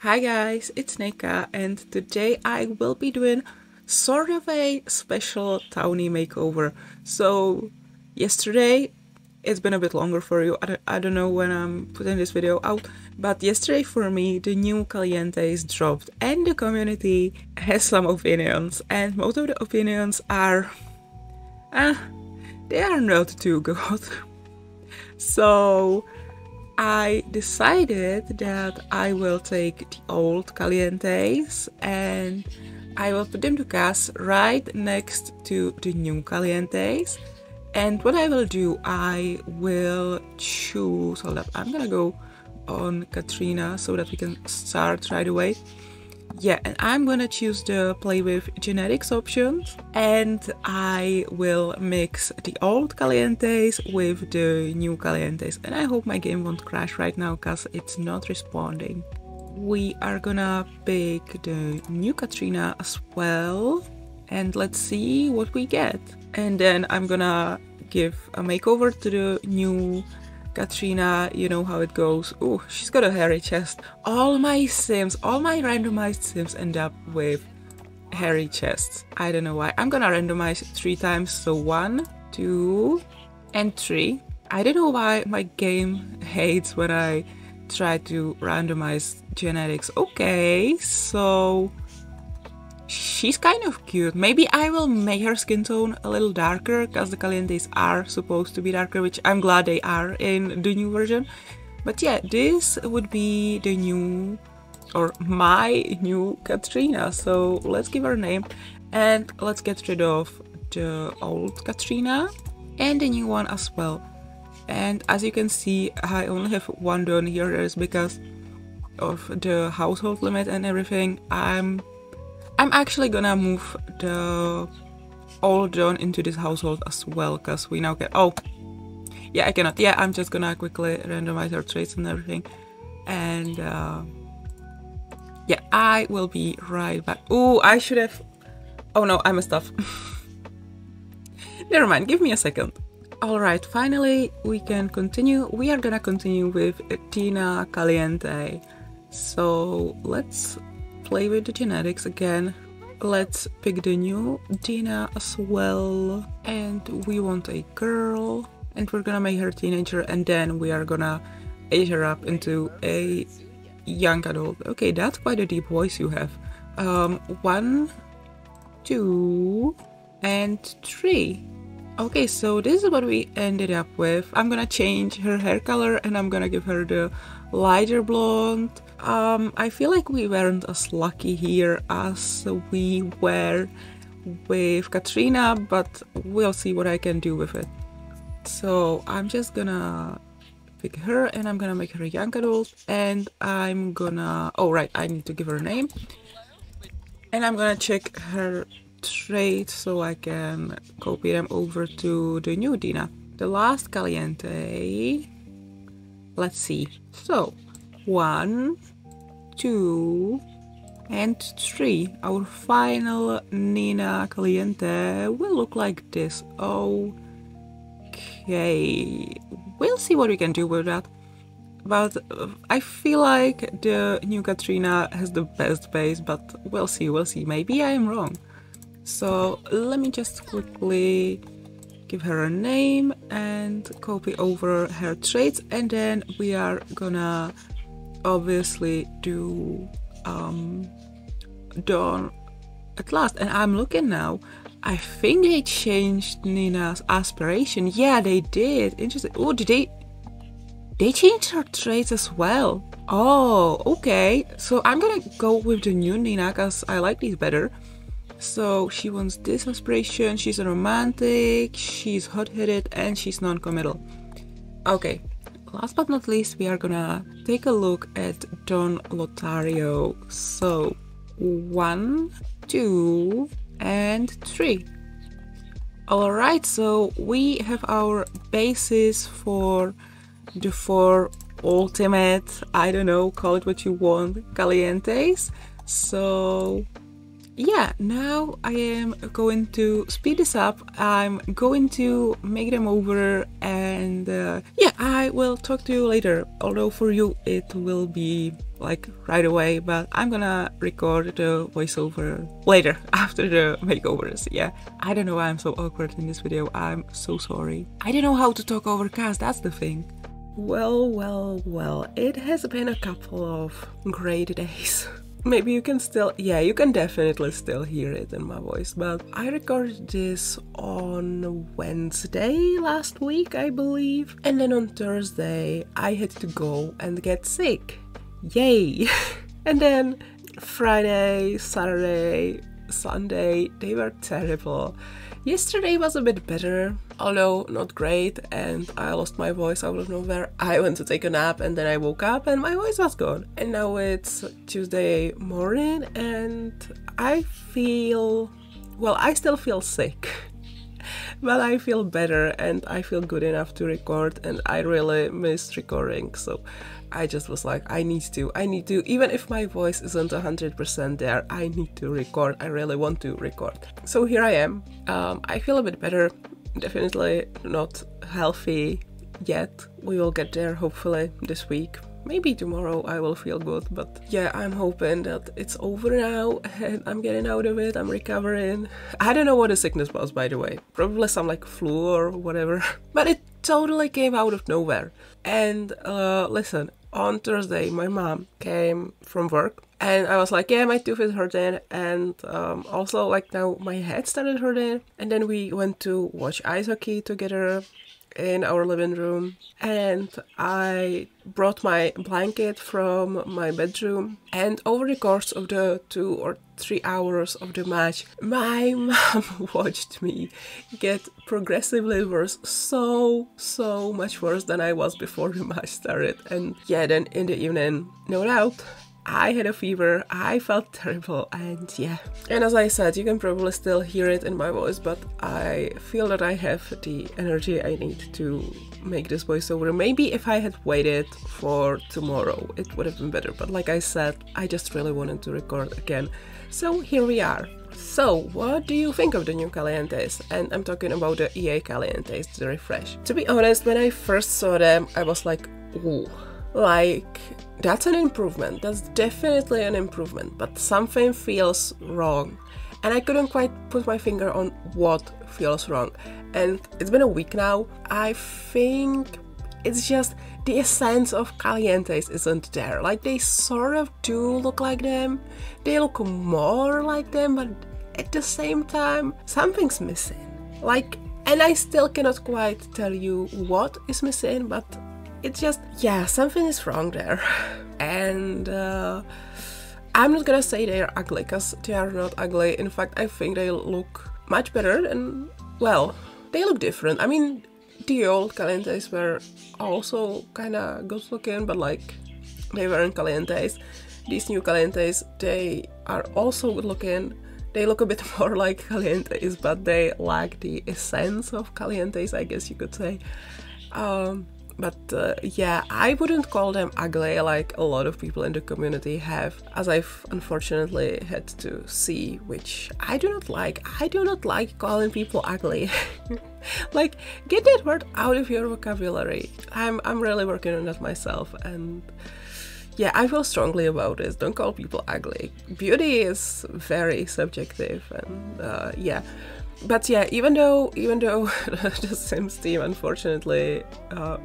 Hi guys, it's Nika and today I will be doing sort of a special townie makeover. So yesterday, it's been a bit longer for you, I don't know when I'm putting this video out, but yesterday for me the new Calientes dropped and the community has some opinions and most of the opinions are, they are not too good. So I decided that I will take the old Calientes and I will put them to CAS right next to the new Calientes. And what I will do, I will choose, hold up, I'm gonna go on Katrina so that we can start right away. Yeah, and I'm gonna choose the play with genetics options and I will mix the old Calientes with the new Calientes, and I hope my game won't crash right now because it's not responding. We are gonna pick the new Katrina as well and let's see what we get. And then I'm gonna give a makeover to the new Katrina, you know how it goes. Oh, she's got a hairy chest. All my sims, all my randomized sims end up with hairy chests. I don't know why. I'm gonna randomize 3 times, so 1, 2, and 3. I don't know why my game hates when I try to randomize genetics. Okay, so she's kind of cute. Maybe I will make her skin tone a little darker because the Calientes are supposed to be darker, which I'm glad they are in the new version. But yeah, this would be the new, or my new Katrina. So let's give her a name and let's get rid of the old Katrina and the new one as well. And as you can see, I only have one done here. That is because of the household limit and everything. I'm actually gonna move the old John into this household as well, because we now get, oh, yeah, I cannot, yeah, I'm just gonna quickly randomize our traits and everything, and yeah, I will be right back. Oh, I should have, oh no, I messed up. Never mind, give me a second. Alright, finally we can continue. We are gonna continue with Tina Caliente, so let's play with the genetics again. Let's pick the new Dina as well, and we want a girl and we're gonna make her a teenager and then we are gonna age her up into a young adult. Okay, that's quite a deep voice you have. 1, 2, and 3. Okay, so this is what we ended up with. I'm gonna change her hair color and I'm gonna give her the lighter blonde. I feel like we weren't as lucky here as we were with Katrina, but we'll see what I can do with it. So I'm just gonna pick her and I'm gonna make her a young adult and I'm gonna, oh right, I need to give her a name. And I'm gonna check her traits so I can copy them over to the new Dina. The last Caliente, let's see. So 1, 2, and 3. Our final Nina Caliente will look like this. Okay, we'll see what we can do with that. But I feel like the new Katrina has the best base, but we'll see, maybe I am wrong. So let me just quickly give her a name and copy over her traits, and then we are gonna obviously do Dawn at last. And I'm looking now, I think they changed Nina's aspiration. Yeah, they did. Interesting. Oh, did they changed her traits as well? Oh, okay, so I'm gonna go with the new Nina because I like these better. So she wants this aspiration, she's a romantic, she's hot-headed, and she's non-committal. Okay, last but not least, we are gonna take a look at Don Lotario. So 1, 2, and 3. Alright, so we have our basis for the 4 ultimate, I don't know, call it what you want, Calientes. So yeah, now I am going to speed this up. I'm going to make them over, and yeah, I will talk to you later. Although for you it will be like right away, but I'm gonna record the voiceover later after the makeovers. Yeah, I don't know why I'm so awkward in this video. I'm so sorry. I don't know how to talk over CAS, that's the thing. Well, it has been a couple of great days. Maybe you can still, yeah, you can definitely still hear it in my voice, but I recorded this on Wednesday last week, I believe. And then on Thursday, I had to go and get sick. Yay! And then Friday, Saturday, Sunday, they were terrible. Yesterday was a bit better, although not great, and I lost my voice out of nowhere. I went to take a nap and then I woke up and my voice was gone. And now it's Tuesday morning and I feel, well, I still feel sick. But I feel better and I feel good enough to record, and I really missed recording, so I just was like, I need to, even if my voice isn't 100% there, I need to record. I really want to record. So here I am. I feel a bit better, definitely not healthy yet. We will get there hopefully this week. Maybe tomorrow I will feel good, but yeah, I'm hoping that it's over now and I'm getting out of it, I'm recovering. I don't know what the sickness was, by the way. Probably some like flu or whatever, but it totally came out of nowhere. And listen, on Thursday my mom came from work and I was like, yeah, my tooth is hurting, and also like now my head started hurting. And then we went to watch ice hockey together in our living room, and I brought my blanket from my bedroom, and over the course of the 2 or 3 hours of the match, my mom watched me get progressively worse, so much worse than I was before the match started. And yeah, then in the evening, no doubt, I had a fever, I felt terrible, and yeah. And as I said, you can probably still hear it in my voice, but I feel that I have the energy I need to make this voiceover. Maybe if I had waited for tomorrow, it would have been better, but like I said, I just really wanted to record again. So here we are. So, what do you think of the new Calientes? And I'm talking about the EA Calientes, the refresh. To be honest, when I first saw them, I was like, ooh. Like, that's an improvement, that's definitely an improvement, but something feels wrong. And I couldn't quite put my finger on what feels wrong. And it's been a week now. I think it's just the essence of Calientes isn't there. Like, they sort of do look like them, they look more like them, but at the same time, something's missing. Like, and I still cannot quite tell you what is missing, but it's just, yeah, something is wrong there. And I'm not gonna say they're ugly, because they are not ugly. In fact, I think they look much better, and, well, they look different. I mean, the old Calientes were also kinda good looking, but like, they weren't Calientes. These new Calientes, they are also good looking. They look a bit more like Calientes, but they lack the essence of Calientes, I guess you could say. But yeah, I wouldn't call them ugly like a lot of people in the community have, as I've unfortunately had to see, which I do not like. I do not like calling people ugly. Like, get that word out of your vocabulary. I'm really working on that myself, and yeah, I feel strongly about this. Don't call people ugly. Beauty is very subjective, and yeah. But yeah, even though the Sims team unfortunately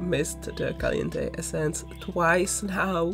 missed the Caliente essence twice now,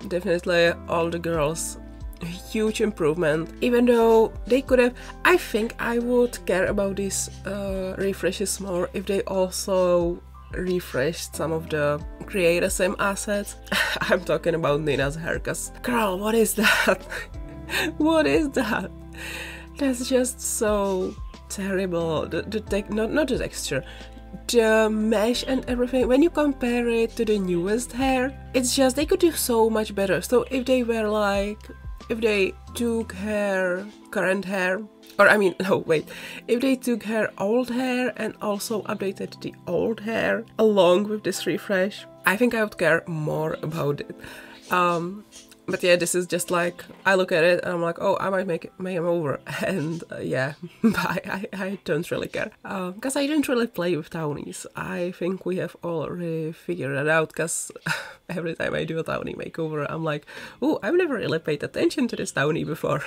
definitely all the girls, huge improvement. Even though they could have, I think I would care about these refreshes more if they also refreshed some of the Create a Sim assets. I'm talking about Nina's hair, cause girl, what is that? What is that? That's just so terrible. Not the texture, the mesh and everything. When you compare it to the newest hair, it's just, they could do so much better. So if they were like, if they took her current hair, or I mean, no, wait, if they took her old hair and also updated the old hair along with this refresh, I think I would care more about it. But yeah, this is just like, I look at it and I'm like, oh, I might make him over. And yeah, I don't really care. Because I don't really play with townies. I think we have already figured it out, because every time I do a townie makeover, I'm like, oh, I've never really paid attention to this townie before.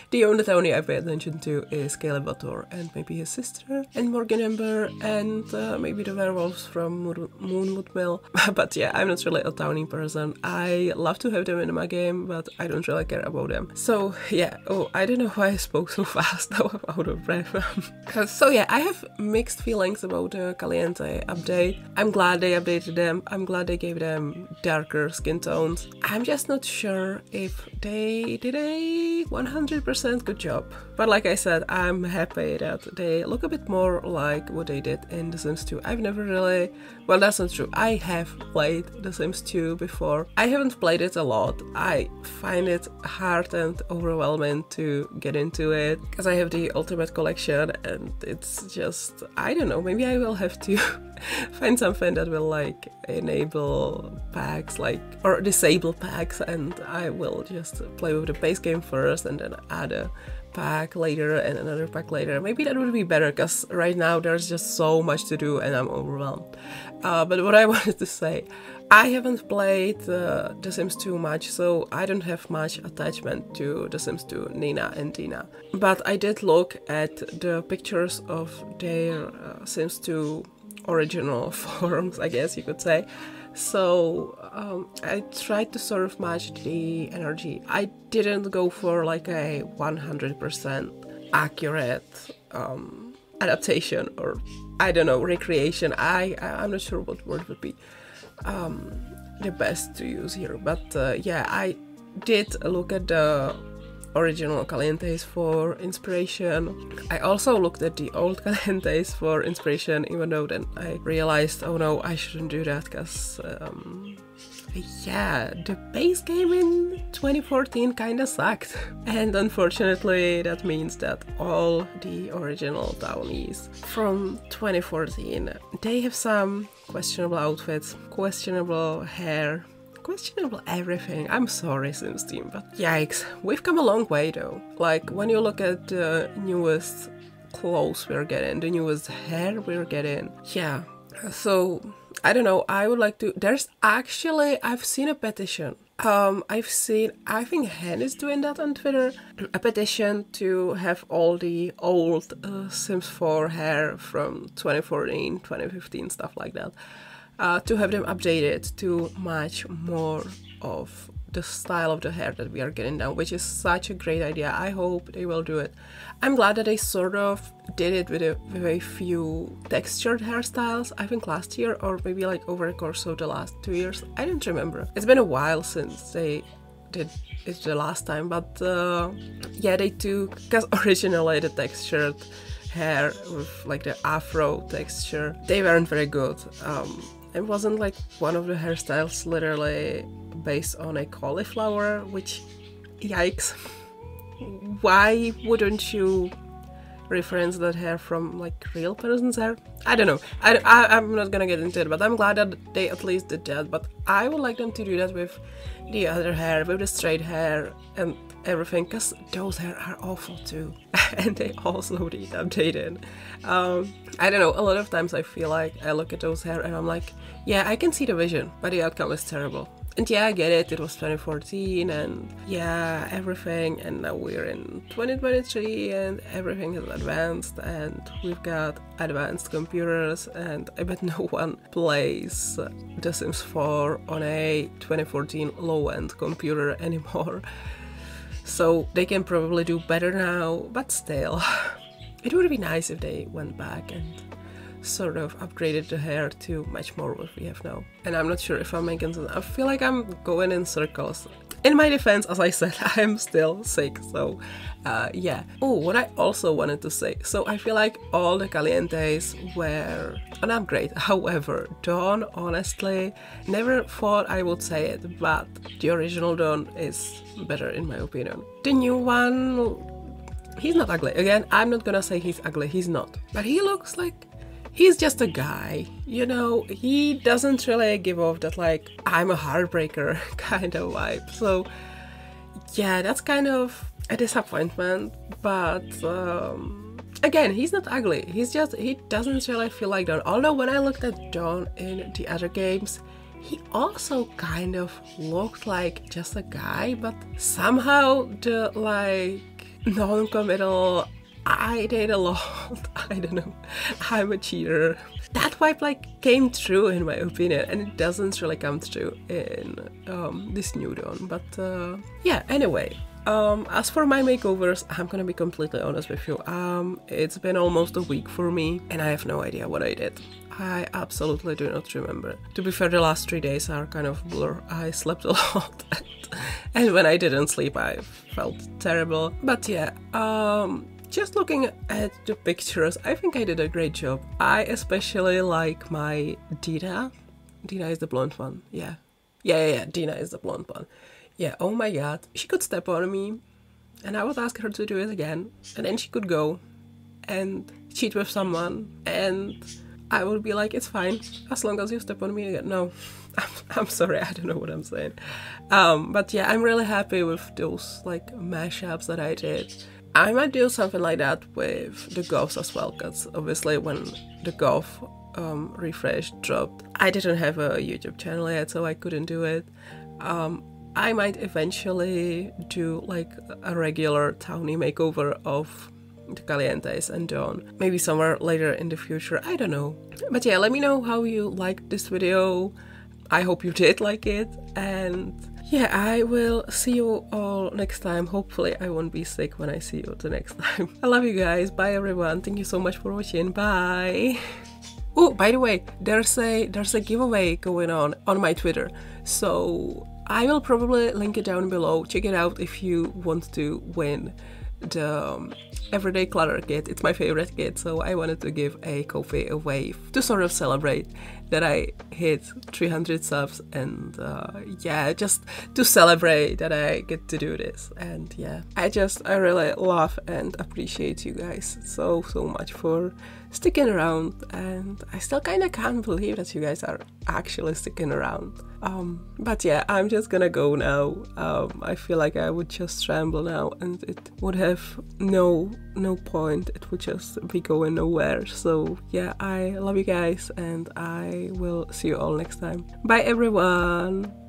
The only townie I pay attention to is Caleb and maybe his sister, and Morgan Ember, and maybe the werewolves from Moonwood Mill. But yeah, I'm not really a townie person. I love to have them in my game, but I don't really care about them. So yeah, oh, I don't know why I spoke so fast, now I'm out of breath. So yeah, I have mixed feelings about the Caliente update. I'm glad they updated them. I'm glad they gave them darker skin tones. I'm just not sure if they did a 100% good job. But like I said, I'm happy that they look a bit more like what they did in The Sims 2. I've never really... Well, that's not true. I have played The Sims 2 before. I haven't played it a lot. I find it hard and overwhelming to get into it, because I have the Ultimate Collection and it's just... I don't know, maybe I will have to find something that will like enable packs, like, or disable packs, and I will just play with the base game first and then add a pack later and another pack later. Maybe that would be better, because right now there's just so much to do and I'm overwhelmed. But what I wanted to say, I haven't played The Sims 2 much, so I don't have much attachment to The Sims 2, Nina and Dina. But I did look at the pictures of their Sims 2 original forums, I guess you could say. So I tried to sort of match the energy. I didn't go for like a 100% accurate adaptation, or I don't know, recreation. I'm not sure what word would be the best to use here. But yeah, I did look at the original Calientes for inspiration. I also looked at the old Calientes for inspiration, even though then I realized, oh no, I shouldn't do that, because yeah, the base game in 2014 kinda sucked. And unfortunately that means that all the original townies from 2014, they have some questionable outfits, questionable hair, questionable everything. I'm sorry, Sims team, but yikes. We've come a long way though. Like, when you look at the newest clothes we're getting, the newest hair we're getting, yeah. So, I don't know, I would like to... There's actually... I've seen a petition. I think Hen is doing that on Twitter. A petition to have all the old Sims 4 hair from 2014, 2015, stuff like that. To have them updated to match more of the style of the hair that we are getting now, which is such a great idea. I hope they will do it. I'm glad that they sort of did it with a few textured hairstyles, I think last year, or maybe like over the course of the last 2 years. I don't remember. It's been a while since they did it the last time, but yeah, they took, because originally the textured hair with like the afro texture, they weren't very good. It wasn't like one of the hairstyles literally based on a cauliflower, which, yikes. Why wouldn't you reference that hair from like real person's hair? I don't know. I'm not gonna get into it, but I'm glad that they at least did that. But I would like them to do that with the other hair, with the straight hair and everything, because those hair are awful too. And they also need updated. I don't know, a lot of times I feel like I look at those hair and I'm like, yeah, I can see the vision, but the outcome is terrible. And yeah, I get it was 2014 and yeah, everything, and now we're in 2023 and everything has advanced and we've got advanced computers, and I bet no one plays The Sims 4 on a 2014 low-end computer anymore. So they can probably do better now, but still, it would be nice if they went back and sort of upgraded the hair to match more what we have now. And I'm not sure if I'm making sense. I feel like I'm going in circles. In my defense, as I said, I'm still sick, so yeah. Oh, what I also wanted to say. So I feel like all the Calientes were an upgrade. However, Dawn, honestly, never thought I would say it, but the original Dawn is better in my opinion. The new one, he's not ugly. Again, I'm not gonna say he's ugly, he's not. But he looks like he's just a guy, you know, he doesn't really give off that like I'm a heartbreaker kind of vibe. So yeah, that's kind of a disappointment, but again, he's not ugly, he doesn't really feel like Dawn. Although when I looked at Dawn in the other games, he also kind of looked like just a guy, but somehow the like non-committal, I did a lot, I don't know, I'm a cheater, that vibe like came true in my opinion, and it doesn't really come true in this new Dawn. But yeah, anyway, as for my makeovers, I'm gonna be completely honest with you, it's been almost a week for me and I have no idea what I did. I absolutely do not remember. To be fair, the last 3 days are kind of blur. I slept a lot and when I didn't sleep I felt terrible. But yeah, just looking at the pictures, I think I did a great job. I especially like my Dina. Dina is the blonde one, yeah. Yeah, Dina is the blonde one. Yeah, oh my god, she could step on me and I would ask her to do it again, and then she could go and cheat with someone and I would be like, it's fine, as long as you step on me again. No, I'm sorry, I don't know what I'm saying. But yeah, I'm really happy with those like mashups that I did. I might do something like that with the Goths as well, because obviously when the Goth refresh dropped, I didn't have a YouTube channel yet, so I couldn't do it. I might eventually do like a regular townie makeover of the Calientes and Dawn, maybe somewhere later in the future, I don't know. But yeah, let me know how you liked this video. I hope you did like it, and yeah, I will see you all next time. Hopefully I won't be sick when I see you the next time. I love you guys, bye everyone, thank you so much for watching, bye! Oh, by the way, there's a giveaway going on my Twitter, so I will probably link it down below. Check it out if you want to win the Everyday Clutter kit. It's my favorite kit, so I wanted to give a coffee away to sort of celebrate that I hit 300 subs, and yeah, just to celebrate that I get to do this. And yeah, I really love and appreciate you guys so much for sticking around, and I still kind of can't believe that you guys are actually sticking around. But yeah, I'm just gonna go now. I feel like I would just ramble now and it would have no point, it would just be going nowhere. So yeah, I love you guys and I will see you all next time. Bye everyone!